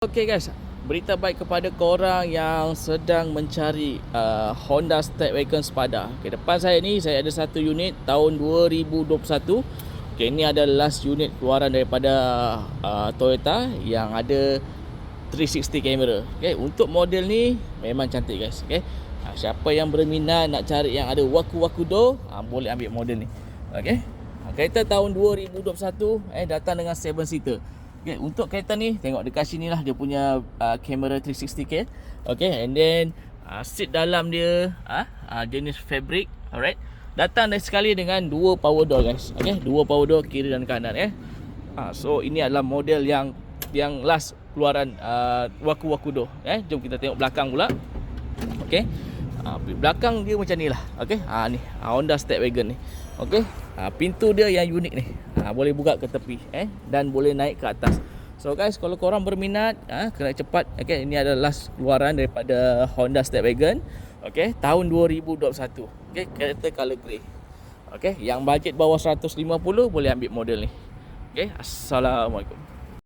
Okay guys, berita baik kepada korang yang sedang mencari Honda Stepwagon Spada. Okay, depan saya ni saya ada satu unit tahun 2021. Okay, ini ada last unit keluaran daripada Toyota yang ada 360 camera. Okay, untuk model ni memang cantik guys. Okay, siapa yang berminat nak cari yang ada waku-waku door, boleh ambil model ni. Okay, kereta tahun 2021 datang dengan 7 seater. Okay, untuk kereta ni tengok dekat sini lah dia punya kamera 360K. Okay, and then seat dalam dia jenis fabric. Alright, datang dari sekali dengan dua power door guys. Okay, dua power door kiri dan kanan. So ini adalah model yang last keluaran waku-waku door. Jom kita tengok belakang pula. Okay, belakang dia macam ni lah. Okay, ni Honda Stepwagon ni. Okay, pintu dia yang unik ni. Boleh buka ke tepi dan boleh naik ke atas. So guys, kalau korang berminat kena cepat. Okay, ini adalah last keluaran daripada Honda Stepwagon. Okay, tahun 2021. Okay, kereta color grey. Okay, yang bajet bawah 150 boleh ambil model ni. Okay, Assalamualaikum.